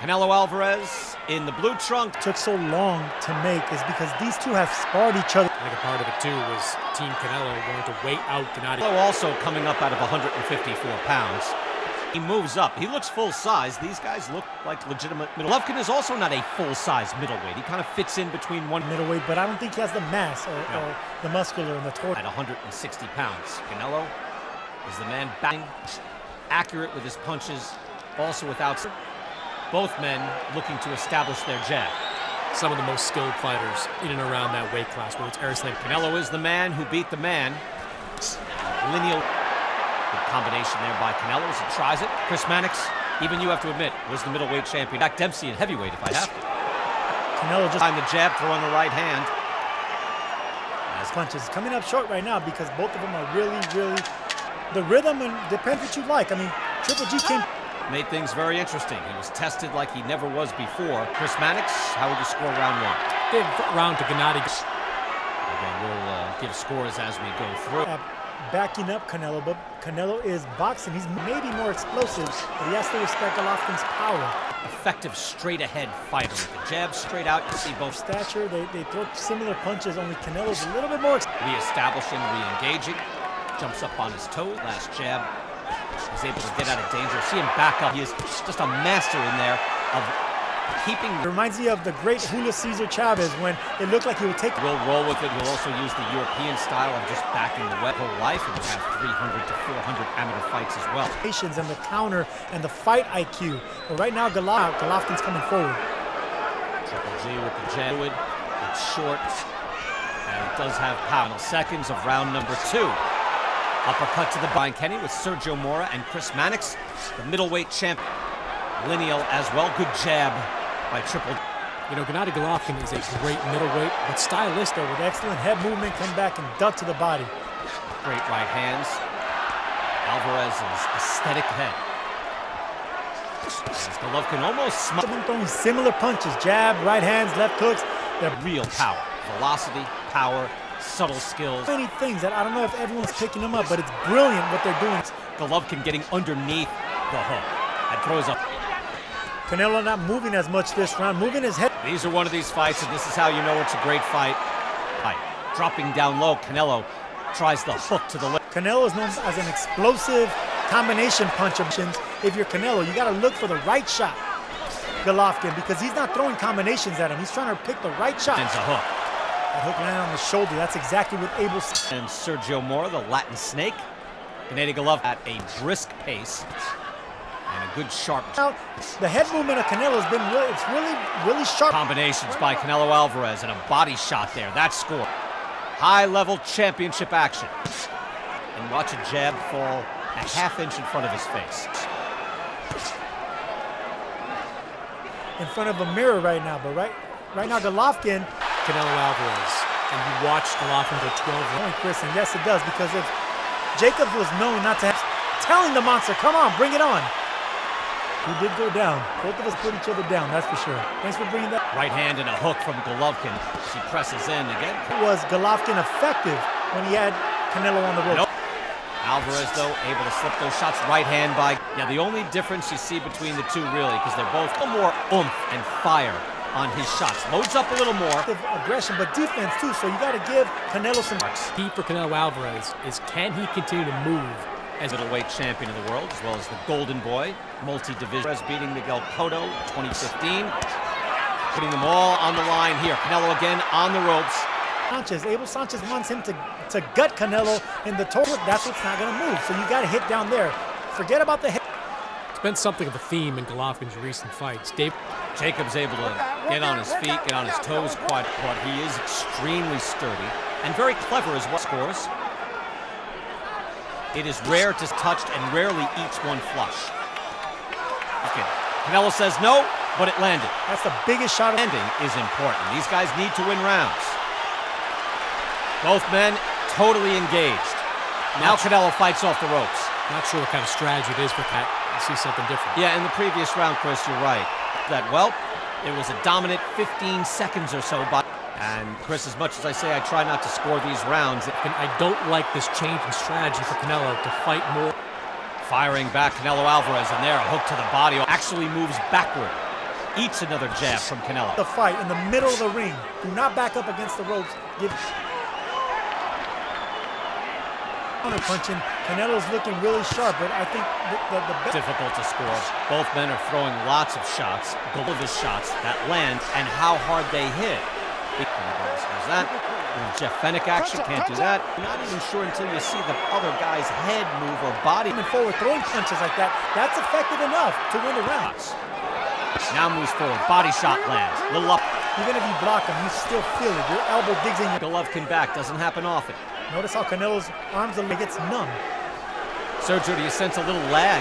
Canelo Alvarez in the blue trunk. Took so long to make is because these two have sparred each other. I think a part of it too was Team Canelo going to wait out Gennadiy. Also coming up out of 154 pounds. He moves up. He looks full size. These guys look like legitimate middle. Golovkin is also not a full size middleweight. He kind of fits in between one middleweight, but I don't think he has the mass or the muscular and the torque. At 160 pounds. Canelo is the man bang, accurate with his punches, also without. Both men looking to establish their jab. Some of the most skilled fighters in and around that weight class, whether it's Airslave. Canelo is the man who beat the man. Lineal. Good combination there by Canelo as he tries it. Chris Mannix, even you have to admit, was the middleweight champion. Jack Dempsey in heavyweight if I have to. Canelo just behind the jab, throwing the right hand. As punches coming up short right now because both of them are really, the rhythm and depends what you like. I mean, Triple G came. Made things very interesting. He was tested like he never was before. Chris Mannix, how would you score round one? Big round to Gennadiy. Again, we'll give scores as we go through. Backing up Canelo, but Canelo is boxing. He's maybe more explosive, but he has to respect Golovkin's power. Effective straight-ahead fighter with the jab straight out. You see both stature. They throw similar punches, only Canelo's a little bit more. Re-establishing, re-engaging. Jumps up on his toes. Last jab. He's able to get out of danger. See him back up. He is just a master in there of keeping. It reminds me of the great Julio Cesar Chavez when it looked like he would take. We'll roll with it. We'll also use the European style of just backing the wet whole life, and we'll have 300 to 400 amateur fights as well. Patience and the counter and the fight IQ. But right now, Golovkin's coming forward. Triple G with the jab. It's short, and it does have power. Seconds of round number 2. Uppercut to the Brian Kenny with Sergio Mora and Chris Mannix, the middleweight champion. Lineal as well. Good jab by Triple. You know, Gennadiy Golovkin is a great middleweight, but stylistic with excellent head movement, come back and duck to the body. Great right hands. Alvarez's aesthetic head. As Golovkin almost throwing similar punches, jab, right hands, left hooks. They're real power, velocity, power, subtle skills. Many things that I don't know if everyone's picking them up, but it's brilliant what they're doing. Golovkin getting underneath the hook and throws up. Canelo not moving as much this round, moving his head. These are one of these fights, and this is how you know it's a great fight. Dropping down low, Canelo tries the hook to the left. Canelo is known as an explosive combination punch. If you're Canelo, you got to look for the right shot. Golovkin, because he's not throwing combinations at him. He's trying to pick the right shot. It's a hook. That hook landed on the shoulder. That's exactly what Abel. And Sergio Mora, the Latin snake. Gennadiy Golovkin at a brisk pace. And a good sharp. Now, the head movement of Canelo has been really sharp. Combinations by Canelo Alvarez and a body shot there. That score. High-level championship action. And watch a jab fall a half-inch in front of his face. In front of a mirror right now, but right now Golovkin. Canelo Álvarez, and you watch Golovkin go 12-1. Chris, and yes it does, because if Jacobs was known not to have telling the monster, come on, bring it on. He did go down. Both of us put each other down, that's for sure. Thanks for bringing that. Right hand and a hook from Golovkin. She presses in again. Was Golovkin effective when he had Canelo on the rope? Nope. Alvarez, though, able to slip those shots. Right hand by. Yeah, the only difference you see between the two, really, because they're both a little more oomph and fire on his shots. Loads up a little more. Aggression, but defense, too, so you got to give Canelo some. Key for Canelo Alvarez is can he continue to move as middleweight champion of the world, as well as the Golden Boy, multi-division. Beating Miguel Cotto 2015. Putting them all on the line here. Canelo again on the ropes. Abel Sanchez wants him to gut Canelo in the toe. That's what's not going to move, so you got to hit down there. Forget about the head. It's been something of a theme in Golovkin's recent fights. Jacobs able to get on his feet, get on his toes quite, but he is extremely sturdy and very clever as well. Scores. It is rare to touch and rarely each one flush. Okay. Canelo says no, but it landed. That's the biggest shot. Landing is important. These guys need to win rounds. Both men totally engaged. Now Canelo fights off the ropes. Not sure what kind of strategy it is for that. I see something different. Yeah, in the previous round, Chris, you're right. That, well, it was a dominant 15 seconds or so. And Chris, as much as I say I try not to score these rounds, I don't like this change in strategy for Canelo to fight more. Firing back Canelo Alvarez, and there, a hook to the body. Actually moves backward. eats another jab from Canelo. The fight in the middle of the ring. Do not back up against the ropes. Give counter punching. Canelo's looking really sharp, but I think the difficult to score. Both men are throwing lots of shots. Goal of his shots that land and how hard they hit. There's that. Jeff Fennick action, can't do that. You're not even sure until you see the other guy's head move or body. Coming forward, throwing punches like that, that's effective enough to win the round. Now moves forward, body shot lands, little up. Even if you block him, you still feel it. Your elbow digs in your... Golovkin back, doesn't happen often. Notice how Canelo's arms gets numb. Sergio, do you sense a little lag?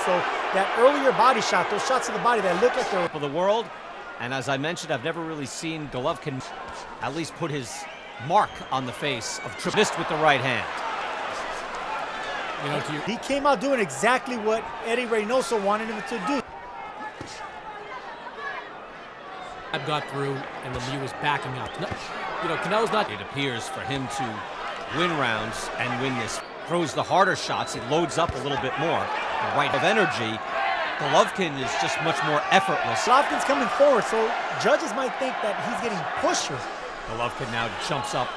So that earlier body shot, those shots to the body that look like they're... For the world, and as I mentioned, I've never really seen Golovkin at least put his mark on the face of Triple. Missed with the right hand. You know, he came out doing exactly what Eddie Reynoso wanted him to do. I've got through, and Lemieux was backing up. No, you know, Canelo's not... It appears for him to win rounds and win this. Throws the harder shots. He loads up a little bit more. The right of energy. Golovkin is just much more effortless. Golovkin's coming forward, so judges might think that he's getting pusher. Golovkin now jumps up.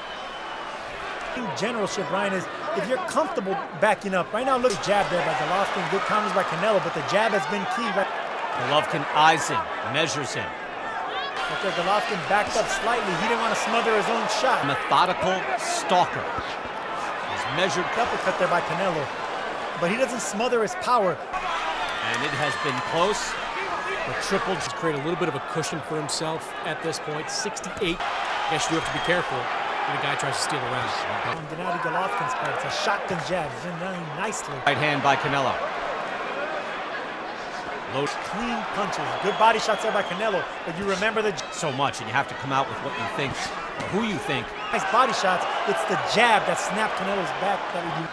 Generalship, Brian, is if you're comfortable backing up. Right now, look, jab there by Golovkin. Good counters by Canelo, but the jab has been key. Right? Golovkin eyes him, measures him. Okay, Golovkin backed up slightly. He didn't want to smother his own shot. Methodical stalker. He's measured. Uppercut there by Canelo, but he doesn't smother his power. And it has been close. The triple just create a little bit of a cushion for himself at this point. 68. I guess you have to be careful when a guy tries to steal a round. On Gennadiy Golovkin's part, it's a shotgun jab. He's been running nicely. Right hand by Canelo. Low clean punches. Good body shots there by Canelo, but you remember the... So much, and you have to come out with what you think, or who you think. Nice body shots. It's the jab that snapped Canelo's back that we do.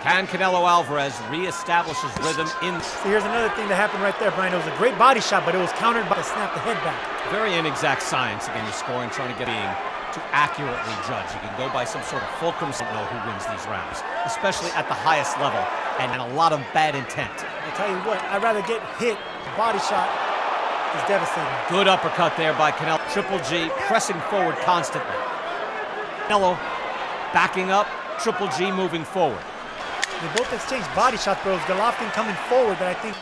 Can Canelo Alvarez reestablish his rhythm in... So here's another thing that happened right there, Brian. It was a great body shot, but it was countered by the snap the head back. Very inexact science. Again, you're scoring, trying to get to accurately judge. You can go by some sort of fulcrum. Don't know who wins these rounds, especially at the highest level, and a lot of bad intent. I tell you what, I'd rather get hit. Body shot is devastating. Good uppercut there by Canelo. Triple G pressing forward constantly. Canelo backing up. Triple G moving forward. They both exchanged body shots, bros. Golovkin coming forward, but I think...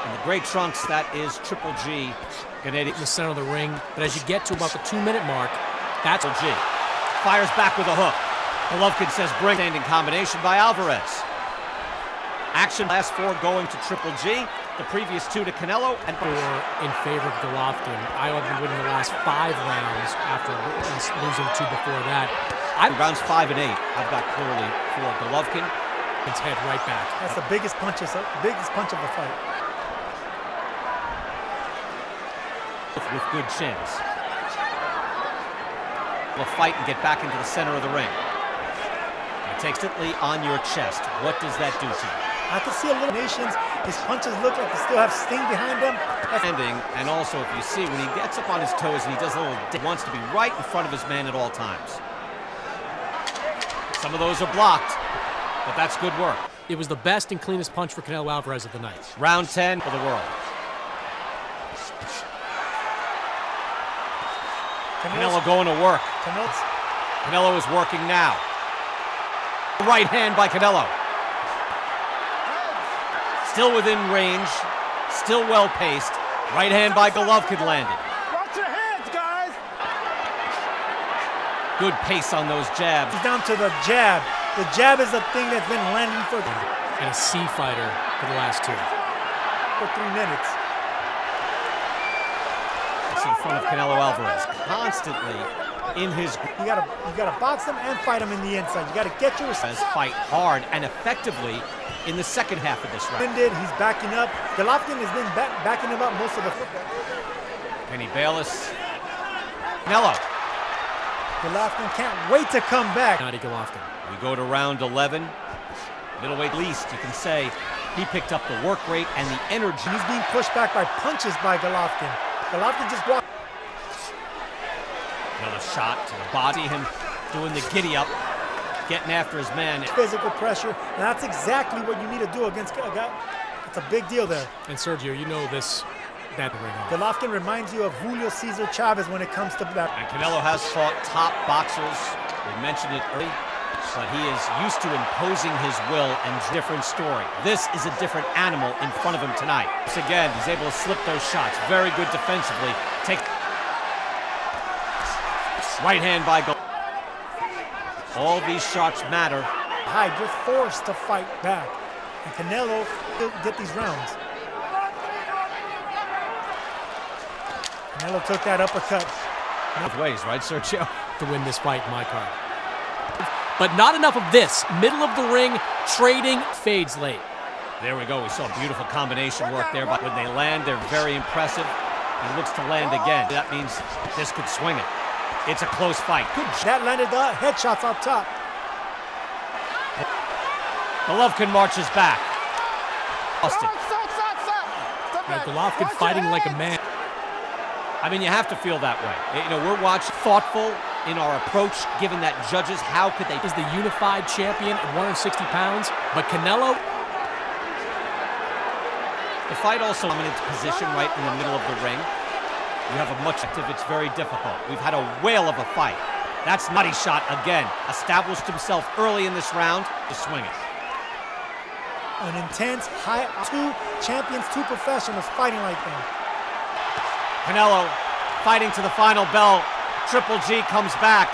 In the great trunks, that is Triple G. Gennadiy in the center of the ring, but as you get to about the 2-minute mark, that's Triple G. Fires back with a hook. Golovkin says bring. Standing combination by Alvarez. Action last 4 going to Triple G. The previous 2 to Canelo. And 4 in favor of Golovkin. I have been winning the last 5 rounds after losing 2 before that. Rounds 5 and 8, I've got clearly for Golovkin. His head right back. That's the biggest punch of the fight. With good chins. Will fight and get back into the center of the ring. It takes instantly on your chest. What does that do to you? I can see eliminations. His punches look like they still have sting behind them. Ending, and also if you see when he gets up on his toes and he does a little, he wants to be right in front of his man at all times. Some of those are blocked, but that's good work. It was the best and cleanest punch for Canelo Alvarez of the night. Round 10 for the world. Canelo going to work. Canelo is working now. Right hand by Canelo. Still within range, still well-paced. Right hand by Golovkin landed. Watch your hands, guys! Good pace on those jabs. He's down to the jab. The jab is the thing that's been landing for... And a C fighter for the last 2. For 3 minutes. It's in front of Canelo Alvarez. Constantly in his... You gotta box him and fight him in the inside. You gotta get your... Fight hard and effectively in the second half of this round. He's backing up. Golovkin has been backing him up most of the... Kenny Bayless. Canelo. Golovkin can't wait to come back. Gennadiy Golovkin. We go to round 11. Middleweight least, you can say he picked up the work rate and the energy. He's being pushed back by punches by Golovkin. Golovkin just walked. Another shot to the body. Him doing the giddy up, getting after his man. Physical pressure, and that's exactly what you need to do against a guy. It's a big deal there. And Sergio, you know this that ring off. Golovkin reminds you of Julio Cesar Chavez when it comes to that. And Canelo has fought top boxers. We mentioned it early, but he is used to imposing his will and different story. This is a different animal in front of him tonight. Once again, he's able to slip those shots. Very good defensively. Take right hand by Golovkin. All these shots matter. Hyde, you're forced to fight back. And Canelo will get these rounds. Canelo took that uppercut. Both ways, right, Sergio? To win this fight in my card. But not enough of this. Middle of the ring, trading, fades late. There we go. We saw beautiful combination work there, but when they land, they're very impressive. He looks to land again. That means this could swing it. It's a close fight. Good. That landed the headshots up top. Golovkin marches back. Lost it. Golovkin fighting like a man. I mean, you have to feel that way. You know, we're watching thoughtful in our approach, given that judges, how could they? Is the unified champion at 160 pounds, but Canelo. The fight also dominant position right in the middle of the ring. You have a much active, it's very difficult. We've had a whale of a fight. That's nutty shot again. Established himself early in this round to swing it. An intense, high, two champions, two professionals fighting like them. Canelo fighting to the final bell. Triple G comes back.